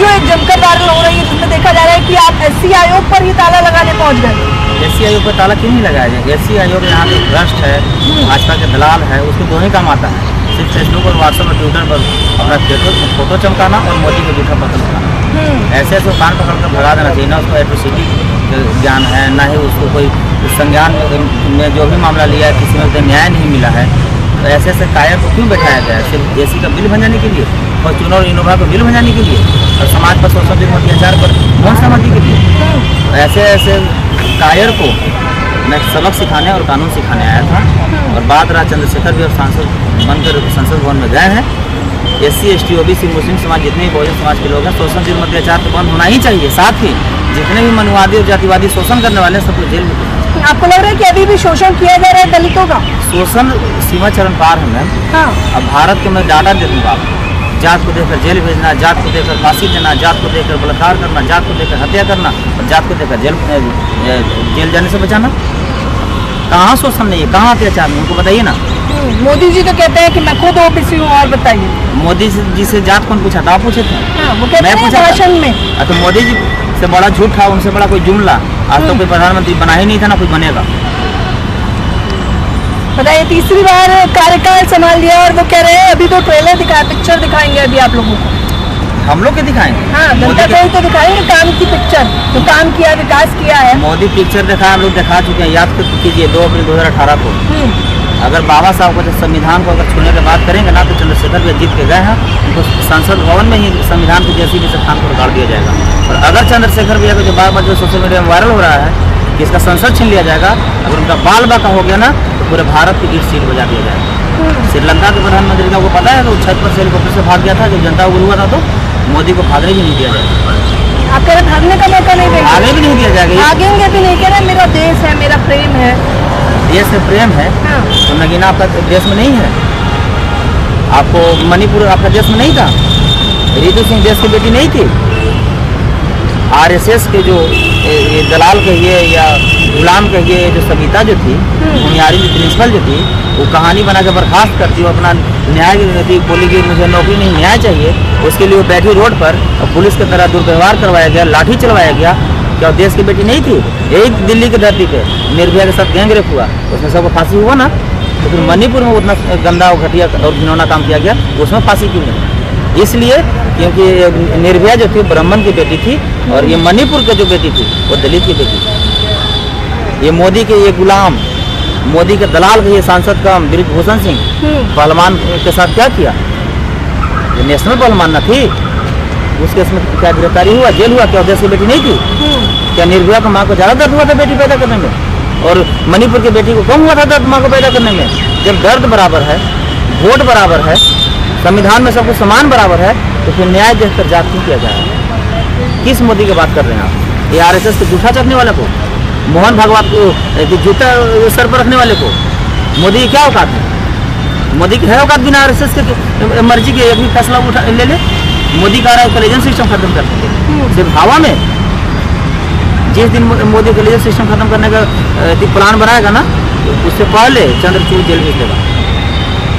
जो एक जमकर वायरल हो रही है जिसमें देखा जा रहा है कि आप एससी आयोग पर ही ताला लगाने पहुंच गए। एससी आयोग पर ताला क्यों नहीं लगाया जाए? एससी आयोग यहाँ पे भ्रष्ट है, भाजपा के दलाल है, उसको दो ही काम आता है, सिर्फ फेसबुक और व्हाट्सएप और ट्विटर पर अपना फोटो चमकाना और मोदी को झूठा पत्र लगाना। ऐसे ऐसे कान पकड़ कर भगा देना चाहिए। ना उसको एट्रोसिटी ज्ञान है, ना ही उसको कोई संज्ञान में जो भी मामला लिया है किसी में न्याय नहीं मिला है। तो ऐसे ऐसे कायर को क्यों बैठाया गया है? सिर्फ एसी का बिल भंजाने के लिए, फॉर्च्यूनर और इनोवा का बिल भंजाने के लिए, और समाज पर शोषण विरोधी अत्याचार पर मौन सहमति के लिए। ऐसे ऐसे कायर को मैं सबक सिखाने और कानून सिखाने आया था। और बात रहा चंद्रशेखर भी अब सांसद बनकर संसद भवन में गए हैं। एससी, एसटी, ओबीसी, मुस्लिम समाज जितने भी बहुजन समाज के लोग हैं, शोषण विरोधी अत्याचार तो बंद होना ही चाहिए। साथ ही जितने भी मनुवादी और जातिवादी शोषण करने वाले हैं सबको जेल में। आपको लग रहा है कि अभी भी शोषण किया जा रहा है दलितों का? शोषण सीमा चरण पार है मैम। हाँ। अब भारत को मैं डाटा दे दूँगा, जात को देखकर जेल भेजना, जात को देखकर फांसी देना, जात को देखकर बलात्कार करना, जात को देखकर हत्या करना और जात को देखकर जेल जाने से बचाना। कहाँ शोषण नहीं है, कहाँ अत्याचार नहीं, उनको बताइए ना। मोदी जी तो कहते हैं कि मैं खुद ओबीसी हूँ, और बताइए। मोदी जी से जात कौन पूछा था? आप पूछे थे? हाँ, वो कहते हैं भाषण में। तो मोदी जी से बड़ा झूठ था, उनसे बड़ा कोई जुमला आज तो कोई प्रधानमंत्री बना ही नहीं था, ना कोई बनेगा। बताइए, तीसरी बार कार्यकाल संभाल लिया और वो कह रहे हैं अभी तो ट्रेलर दिखाया, पिक्चर दिखाएंगे अभी आप लोगों को। हम लोग के दिखाएंगे? हाँ, जनता को तो दिखाएंगे काम की पिक्चर, जो काम किया, विकास किया है। मोदी पिक्चर दिखाया, हम लोग दिखा चुके हैं। याद कीजिए 2 अप्रैल 2018 को अगर बाबा साहब को संविधान को अगर छूने की बात करेंगे ना, तो चंद्रशेखर भी जीत के गए हैं, उनको संसद भवन में ही संविधान की जैसी भी स्थान पर गाड़ दिया जाएगा। और अगर चंद्रशेखर भैया को जो बार बार जो सोशल मीडिया में वायरल हो रहा है कि इसका संसद छीन लिया जाएगा, अगर उनका बाल बाका हो गया ना तो पूरे भारत की 20 सीट बजा दिया जाएगा। श्रीलंका के प्रधानमंत्री का वो पता है, तो छत पर से हेलीकॉप्टर से भाग गया था, जब जनता को हुआ था तो मोदी को भागने भी नहीं दिया जाएगा। आप कह रहे भागने का मौका नहीं देंगे? आगे भी नहीं दिया जाएगा। भागेंगे भी नहीं, कह रहे मेरा देश है, मेरा प्रेम है। देश से प्रेम है। हाँ। तो नगीना आपका देश में नहीं है? आपको मणिपुर आपका देश में नहीं था? रितु सिंह देश की बेटी नहीं थी? आरएसएस के जो ये दलाल कहिए या गुलाम कहिए, जो सविता जो थी, बुनियादी जो प्रिंसिपल जो थी, वो कहानी बना के बर्खास्त करती, वो अपना न्याय की बोली कि मुझे नौकरी नहीं, न्याय चाहिए। उसके लिए वो बैठी रोड पर और पुलिस की तरह दुर्व्यवहार करवाया गया, लाठी चलवाया गया। क्या देश की बेटी नहीं थी? एक दिल्ली की धरती पे निर्भया के साथ गैंग रेप हुआ, उसमें सबको फांसी हुआ ना। तो फिर मणिपुर में उतना गंदा और घटिया और घिनौना काम किया गया, उसमें फांसी क्यों नहीं? इसलिए क्योंकि निर्भया जो थी ब्राह्मण की बेटी थी, और ये मणिपुर की जो बेटी थी वो दलित की बेटी थी। ये मोदी के ये गुलाम, मोदी के दलाल के ये सांसद का ब्रिजभूषण सिंह पहलवान के साथ क्या किया? ये नेशनल पहलवान न थी? उसके इसमें क्या गिरफ्तारी हुआ, जेल हुआ? क्या देश की बेटी नहीं थी? क्या निर्भया को माँ को ज़्यादा दर्द हुआ था बेटी पैदा करने में, और मणिपुर की बेटी को कम हुआ था दर्द माँ को पैदा करने में? जब दर्द बराबर है, वोट बराबर है, संविधान में सब कुछ समान बराबर है, तो फिर न्याय देखकर जात क्यों किया जाए? किस मोदी की बात कर रहे हैं आप? ये आरएसएस के जूठा चखने वाले को, मोहन भागवत को जूता सर पर रखने वाले को मोदी की क्या औकात है? मोदी की है औकात बिना आरएसएस के मर्जी के अभी फैसला उठा ले ले? मोदी का रहा है कलेजन सिस्टम खत्म कर देंगे सिर्फ हवा में। जिस दिन मोदी कलेजन सिस्टम खत्म करने का प्लान बनाएगा ना, उससे पहले चंद्रचूड़ जेल भेज देगा।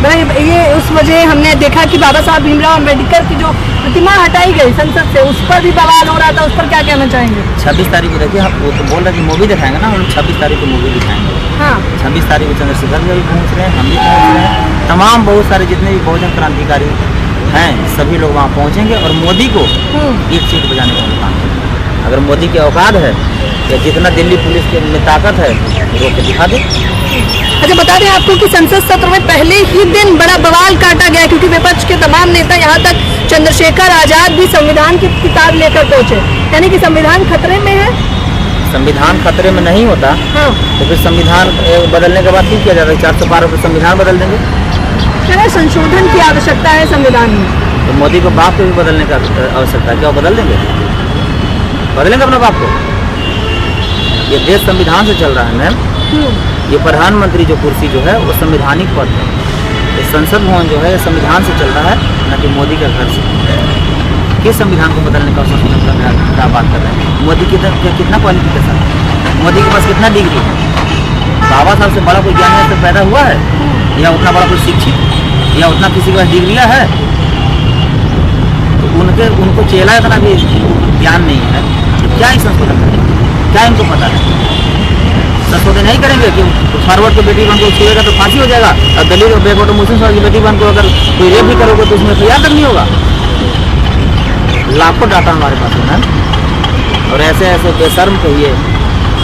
भाई ये उस वजह हमने देखा कि बाबा साहब भीमराव अम्बेडकर की जो प्रतिमा हटाई गई संसद से, उस पर भी बवाल हो रहा था, उस पर क्या कहना चाहेंगे? 26 तारीख को देखिए, वो तो बोल रहे कि मूवी दिखाएंगे ना, हम लोग 26 तारीख को मूवी दिखाएंगे। हाँ। 26 तारीख को चंद्रशेखर भी पहुँच रहे हैं, हम भी पहुँच रहे हैं, तमाम बहुत सारे जितने भी बहुजन क्रांतिकारी हैं सभी लोग वहाँ पहुँचेंगे और मोदी को एक सीट बजाने का काम करेंगे। अगर मोदी की औकात है या जितना दिल्ली पुलिस के में ताकत है, रोक के दिखा दे। अच्छा, बता दें आपको कि संसद सत्र में पहले ही दिन बड़ा बवाल काटा गया, क्योंकि विपक्ष के तमाम नेता, यहाँ तक चंद्रशेखर आजाद भी संविधान की किताब लेकर पहुंचे, यानी कि संविधान खतरे में है। संविधान खतरे में नहीं होता। हाँ। तो फिर संविधान बदलने के बाद क्यों किया जाता है? 412 पर संविधान बदल देंगे। संशोधन की आवश्यकता है संविधान में। तो मोदी को बाप को भी बदलने का आवश्यकता है, क्या वो बदल देंगे? बदलेंगे अपने बाप को? ये देश संविधान से चल रहा है मैम। ये प्रधानमंत्री जो कुर्सी जो है वो संवैधानिक पद है, ये संसद भवन जो है ये संविधान से चल रहा है, न कि मोदी का घर से। किस संविधान को बदलने का क्या बात कर रहे हैं? मोदी की कितना क्वालिफिकेशन है? मोदी के पास कितना डिग्री है? बाबा साहब से बड़ा कोई ज्ञानी तो पैदा हुआ है, या उतना बड़ा कोई शिक्षित, या उतना किसी के पास डिग्रियाँ है? तो उनको चेला इतना भी ज्ञान नहीं है तो क्या ही संशोधन करेंगे, क्या इनको पता है? संशोधन नहीं करेंगे कि फॉरवर्ड की बेटी बहन को छुएगा तो फांसी हो जाएगा, और दलित और बैकवर्ड मुस्लिम समाज की बेटी बहन को अगर कोई रेप भी करोगे तो उसमें FIR तक नहीं होगा। लाखों डाटा हमारे पास है, और ऐसे ऐसे बेशर्म कहिए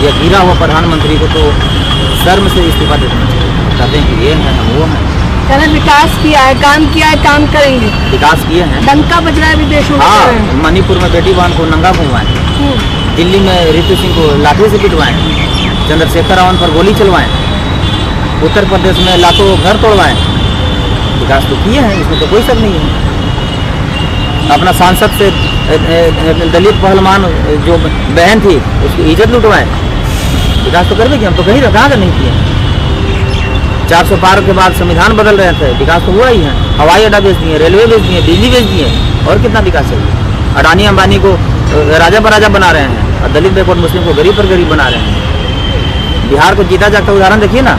ये गिरा हुआ प्रधानमंत्री को तो शर्म से इस्तीफा दे देना चाहिए। कहते हैं कि ये है हम वो हैं। कहना विकास किया है, काम करेंगे, विकास किए हैं, डंका बज रहा है विदेशों में। हाँ, मणिपुर में बेटी बहन को नंगा घुमवाएं, दिल्ली में ऋतु सिंह को लाठी से पिटवाएं, चंद्रशेखर रावण पर गोली चलवाएं, उत्तर प्रदेश में लाखों घर तोड़वाएं। विकास तो किए हैं, इसमें तो कोई शक नहीं है। अपना सांसद से दलित पहलवान जो बहन थी उसकी इज्जत लुटवाएं। विकास तो करवे कि हम तो कहीं कहाँ का नहीं किए। 400 पार के बाद संविधान बदल रहे थे, विकास तो हुआ ही है। हवाई अड्डा बेच दिए, रेलवे बेच दिए, बिजली बेच दिए, और कितना विकास चाहिए? अडानी अंबानी को राजा बराजा बना रहे हैं, और दलित बैकवर्ड मुस्लिम को गरीब पर गरीब बना रहे हैं। बिहार को जीता जागता उदाहरण देखिए ना,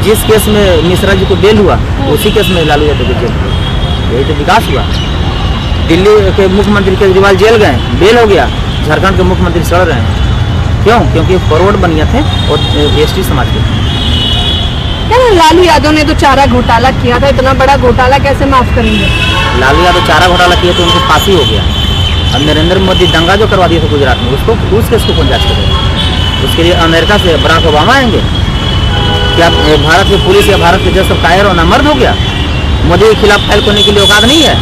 जिस केस में मिश्रा जी को बेल हुआ उसी केस में लालू यादव को जेल हुआ। यही तो विकास हुआ। दिल्ली के मुख्यमंत्री केजरीवाल जेल गए, बेल हो गया, झारखंड के मुख्यमंत्री सड़ रहे हैं। क्यों? क्योंकि फॉरवर्ड बनिया थे और ST समाज के। लालू यादव ने तो चारा घोटाला किया था, इतना बड़ा घोटाला कैसे माफ करेंगे? लालू यादव चारा घोटाला किया तो उनको फांसी हो गया। अब नरेंद्र मोदी दंगा जो करवा दिए थे गुजरात में, उसको उस केस को कौन जांच करेगा? उसके लिए अमेरिका से बराक ओबामा आएंगे क्या? भारत की पुलिस या भारत के जज सब कायर और नामर्द हो गया? मोदी के खिलाफ फाइल करने के लिए औकात नहीं है।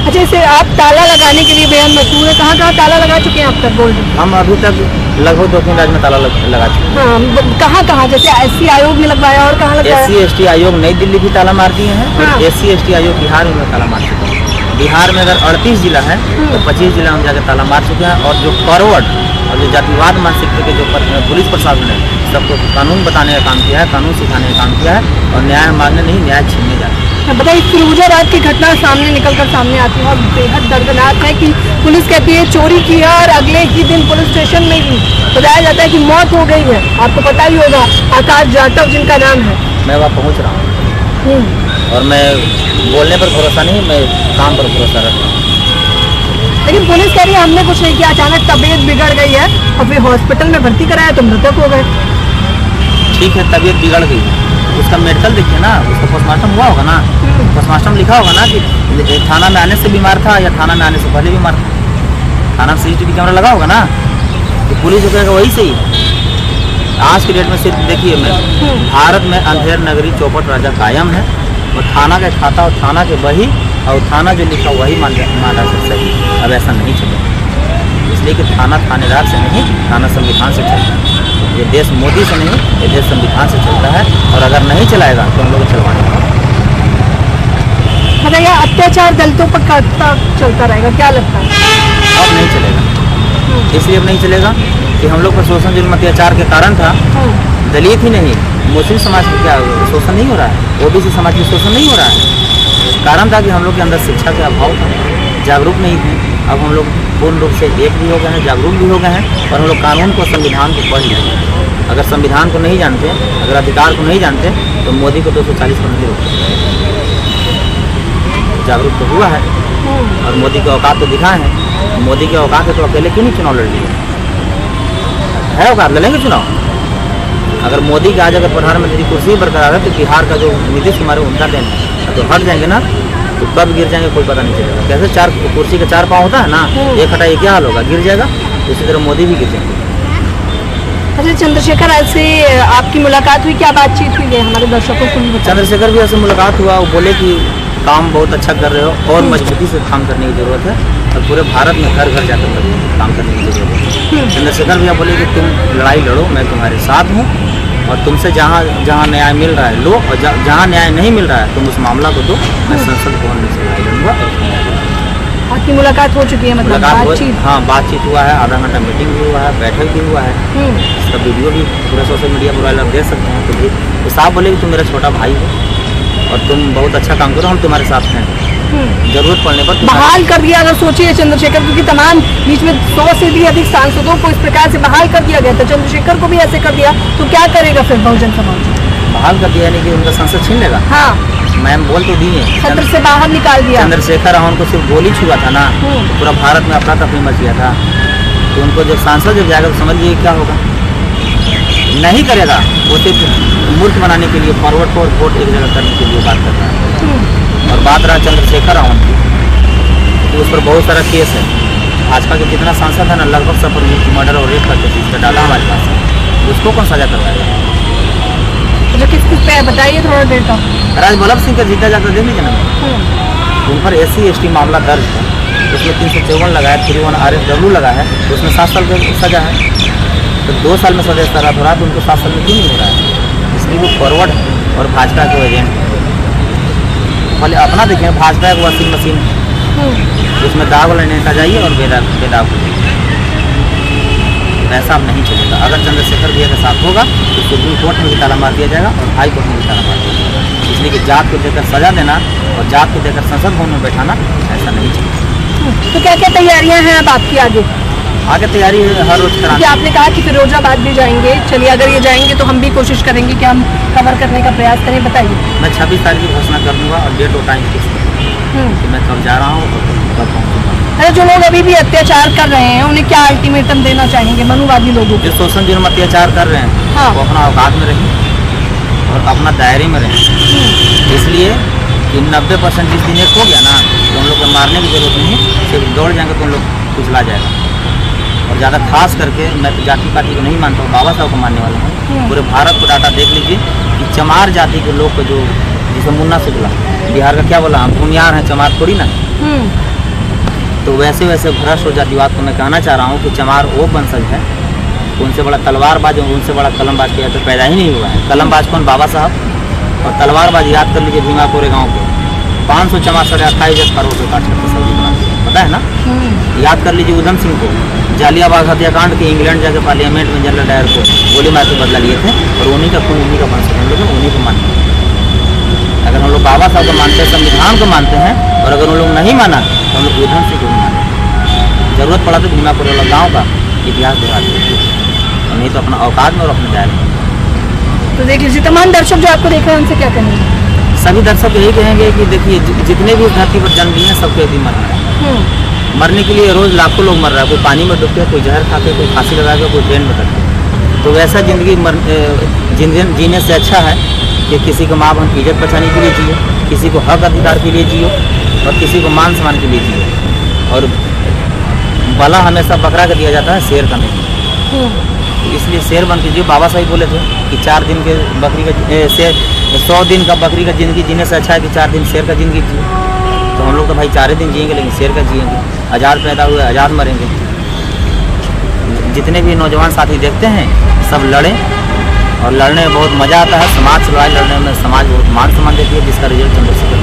अच्छा, इसे आप ताला लगाने के लिए बेहद मशहूर है, कहाँ ताला लगा चुके हैं आप तक? गोल्ड हम अभी तक लगभग 2-3 राज्य में ताला लगा चुके हैं। कहाँ जैसे SC आयोग में लगवाया, और कहाँ लगवाया? SC ST आयोग नई दिल्ली भी ताला मार दिए हैं, और SC ST आयोग बिहार में ताला मार चुके हैं। बिहार में अगर 38 जिला है तो 25 जिला हम जाकर ताला मार चुके हैं। और जो फॉरवर्ड और जो जातिवाद मानसिकता के जो पुलिस प्रशासन है, सबको कानून बताने का काम किया है, कानून सिखाने का काम किया है, और न्याय मांगने नहीं, न्याय छीनने जाते हैं। बताइए, फिरोजाबाद की घटना निकल कर सामने आती है और बेहद दर्दनाक है कि पुलिस कहती है चोरी की है, और अगले ही दिन पुलिस स्टेशन में ही बताया जाता है कि मौत हो गई है। आपको पता ही होगा, आकाश जाटव जिनका नाम है। मैं वहाँ पहुँच रहा हूँ, और मैं बोलने पर भरोसा नहीं, मैं काम पर भरोसा रखता हूँ। लेकिन पुलिस कह रही है हमने कुछ नहीं किया, अचानक तबीयत बिगड़ गई है और फिर हॉस्पिटल में भर्ती कराया तो मृतक हो गए। ठीक है, तबीयत बिगड़ गई, उसका मेडिकल देखिए ना, उसका पोस्टमार्टम हुआ होगा ना, पोस्टमार्टम लिखा होगा ना कि थाना में आने से बीमार था या थाना में आने से पहले बीमार था। थाना में CCTV कैमरा लगा होगा ना, तो पुलिस जो कहेगा वही सही है। आज की डेट में सिर्फ देखिए, मैं भारत में अंधेर नगरी चौपट राजा कायम है, और थाना का खाता और थाना के वही और थाना जो लिखा वही माना सही। अब ऐसा नहीं चलेगा, इसलिए कि थाना थानेदार से नहीं, थाना संविधान से चलता है। ये देश मोदी से नहीं, ये देश संविधान से चलता है, और अगर नहीं चलाएगा तो हम लोग चलवाएंगे। मतलब यह अत्याचार दलितों पर चलता रहेगा, क्या लगता है? अब नहीं चलेगा, इसलिए अब नहीं चलेगा कि हम लोग पर शोषण जुल्म अत्याचार के कारण था। दलित ही नहीं, मुस्लिम समाज का क्या शोषण नहीं हो रहा है, OBC समाज की शोषण नहीं हो रहा है। कारण था कि हम लोग के अंदर शिक्षा का अभाव था, जागरूक नहीं थे। अब हम लोग पूर्ण रूप से एक भी हो गए हैं, जागरूक भी हो गए हैं, और हम लोग कानून को, संविधान को पढ़ लिया। अगर संविधान को नहीं जानते, अगर अधिकार को नहीं जानते, तो मोदी को 240 पर नहीं रोकते। जागरूक तो हुआ है, और मोदी के औकात तो दिखा है। मोदी के औकात है तो अकेले क्यों नहीं चुनाव लड़ लिए? है औकात, लड़ेंगे चुनाव। अगर मोदी का आज अगर प्रधानमंत्री कुर्सी बरकरार है तो बिहार का जो नीतीश कुमार है उनका देन है, तो हट जाएंगे ना तो कब गिर जाएंगे कोई पता नहीं चलेगा। कैसे 4 कुर्सी के 4 पाँव होता है ना, एक हटाइए क्या हाल होगा, गिर जाएगा। इसी तरह मोदी भी गिर जाएंगे। अच्छा, चंद्रशेखर आज से आपकी मुलाकात हुई, क्या बातचीत हुई है हमारे दर्शकों को? चंद्रशेखर भी ऐसे मुलाकात हुआ, वो बोले कि काम बहुत अच्छा कर रहे हो और मजबूती से काम करने की ज़रूरत है, और पूरे भारत में घर घर जाकर काम करने की ज़रूरत है। चंद्रशेखर भैया बोले कि तुम लड़ाई लड़ो, मैं तुम्हारे साथ हूँ, और तुमसे जहाँ जहाँ न्याय मिल रहा है लो, और जहाँ न्याय नहीं मिल रहा है तुम उस मामला को दो, मैं संसद भवन में से लड़ाई लड़ूंगा। आपकी मुलाकात हो चुकी है, मतलब बातचीत? हाँ, बातचीत हुआ है, आधा घंटा मीटिंग भी हुआ है, बैठक भी हुआ है। इसका वीडियो भी पूरे सोशल मीडिया पर आप देख सकते हैं। तो साहब बोले कि तुम मेरा छोटा भाई हो और तुम बहुत अच्छा काम करो, हम तुम्हारे साथ हैं, जरूरत पड़ने पर। बहाल कर दिया, अगर सोचिए चंद्रशेखर, क्योंकि तमाम बीच में 100 से भी अधिक सांसदों को इस प्रकार से बहाल कर दिया गया था, चंद्रशेखर को भी ऐसे कर दिया, तो क्या करेगा फिर बहुजन समाज? बहाल कर दिया, यानी कि उनका संसद छीन लेगा। हाँ, मैम बोल तो दी है, सत्र से बाहर निकाल दिया। चंद्रशेखर रावण को सिर्फ गोली छुआ था ना, तो पूरा भारत में अफरा तफरी मच गया था। तो उनको जब सांसद जब जाएगा तो समझ लीजिए क्या होगा। नहीं करेगा, वो सिर्फ मूर्ख बनाने के लिए, फॉरवर्ड फॉर वोट एक जगह करने के लिए बात कर रहा है। और बात रहा चंद्रशेखर रावण की, तो उस पर बहुत सारा केस है। भाजपा के जितना सांसद है ना, लगभग सब पर मर्डर और रेप करके इसका डाला हमारे पास, उसको कौन सजा करवाएगा? जो किस किस पे है बताइए थोड़ा देर तक। राजवल्लभ सिंह का जीता जाकर देख लीजिए ना, उन पर SC/ST मामला दर्ज है, उसमें 354 लगा है, 31 RSW लगा है, तो उसमें 7 साल की सजा है। तो 2 साल में सजा करा हो रहा है, तो उनको 7 साल में क्यों नहीं हो रहा है? इसलिए वो फॉरवर्ड है और भाजपा के एजेंट है। पहले अपना देखें, भाजपा की वॉशिंग मशीन उसमें दाग वाला नेता जाइए और बेदाग हो जाइए। ऐसा अब नहीं चलेगा। अगर चंद्रशेखर भैया के साथ होगा तो सुप्रीम कोर्ट में भी ताला मार दिया जाएगा और हाई कोर्ट में भी ताला मार दिया जाएगा। इसलिए कि जात को देकर सजा देना और जात को देकर संसद भवन में बैठाना ऐसा नहीं चलेगा। तो क्या क्या तैयारियां हैं अब आपकी आगे? आगे तैयारी हर रोज कि कराना। आपने कहा कि फिरोजाबाद भी जाएंगे, चलिए अगर ये जाएंगे तो हम भी कोशिश करेंगे कि हम कवर करने का प्रयास करें, बताइए। मैं 26 तारीख की घोषणा कर दूंगा और डेट और टाइम फिक्स कर दूंगा कि मैं कब जा रहा हूँ और कब पहुँचूंगा। अरे जो लोग अभी भी अत्याचार कर रहे हैं उन्हें क्या अल्टीमेटम देना चाहेंगे मनुवादी लोगों को? जो शोषण जिन अत्याचार कर रहे हैं हाँ। वो अपना औकात में रहें और अपना दायरे में रहें। इसलिए कि 90% जिस दिन एक हो गया ना, तो उन लोग को मारने की जरूरत नहीं, सिर्फ दौड़ जाएंगे तो उन लोग कुचला जाएगा। और ज़्यादा खास करके मैं तो जाति पाति को नहीं मानता हूँ, बाबा साहब को मानने वाला हूँ। पूरे भारत को डाटा देख लीजिए कि चमार जाति के लोग को जो, जिसे मुन्ना शुक्ला बिहार का क्या बोला, हम पुनियार हैं, चमार थोड़ी ना है। तो वैसे वैसे भ्रष्ट और जातिवाद को मैं कहना चाह रहा हूँ कि चमार वो वंशज है, उनसे बड़ा तलवारबाज और उनसे बड़ा कलमबाज किया तो पैदा ही नहीं हुआ है। कलमबाज कौन? बाबा साहब। और तलवारबाज याद कर लीजिए भीमाकोरे गाँव के 500 चमार 28.5 करोड़ रुपये काट करके सब्जी बनाते हैं, पता है ना। याद कर लीजिए उधम सिंह को, जालियाबाग हत्याकांड के इंग्लैंड जाकर पार्लियामेंट में जनरल डायर को गोली मार के बदला लिए थे और उन्हीं का खून उन्हीं का वंश है, हम लोग उन्हीं को मानते हैं। अगर हम लोग बाबा साहब को मानते हैं, संविधान को मानते हैं, और अगर उन लोग नहीं माना तो हम लोग उधम सिंह को नहीं मानते। जरूरत पड़ा तो भीमापुर वाला गाँव का इतिहास दिखा देते, और नहीं तो अपना औकात में और अपने दायरे में। तो देख लीजिए तमाम दर्शक जो आपको देख रहे हैं उनसे क्या कहेंगे? सभी दर्शक यही कहेंगे कि देखिए जितने भी इस धरती पर जन्म लिए हैं सबको एक दिन मरना है। मरने के लिए रोज लाखों लोग मर रहा है, कोई पानी में डूब के, कोई जहर खा के, कोई फांसी लगा के, कोई ट्रेन में करके। तो वैसा जिंदगी जीने से अच्छा है कि किसी को माँ बहन की इज्जत बचाने के लिए जियो, किसी को हक अधिकार के लिए जियो और किसी को मान सम्मान के लिए जियो। और बला हमेशा बकरा का दिया जाता है, शेर का नहीं। तो इसलिए शेर बन के जियो। बाबा साहब बोले थे कि 4 दिन के बकरी का शेर 100 दिन का बकरी का ज़िंदगी जीने से अच्छा है कि 4 दिन शेर का ज़िंदगी जियो। तो हम लोग तो भाई 4 दिन जिएंगे, लेकिन शेर का जिएंगे। आज़ाद पैदा हुए आज़ाद मरेंगे। जितने भी नौजवान साथी देखते हैं सब लड़ें, और लड़ने में बहुत मज़ा आता है। समाज से लड़ाई लड़ने में समाज बहुत मान सम्मान देती है, जिसका रिजल्ट चंद्रशेखर।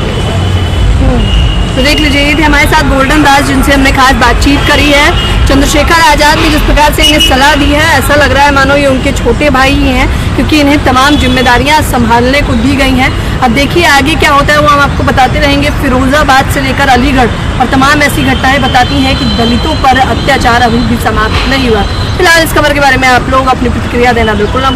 तो देख लीजिए ये थे हमारे साथ गोल्डन दास, जिनसे हमने खास बातचीत करी है। चंद्रशेखर आज़ाद ने जिस प्रकार से इन्हें सलाह दी है, ऐसा लग रहा है मानो ये उनके छोटे भाई ही हैं, क्योंकि इन्हें तमाम जिम्मेदारियां संभालने को दी गई हैं। अब देखिए आगे क्या होता है वो हम आपको बताते रहेंगे। फिरोजाबाद से लेकर अलीगढ़ और तमाम ऐसी घटनाएं बताती हैं कि दलितों पर अत्याचार अभी भी समाप्त नहीं हुआ। फिलहाल इस खबर के बारे में आप लोग अपनी प्रतिक्रिया देना बिल्कुल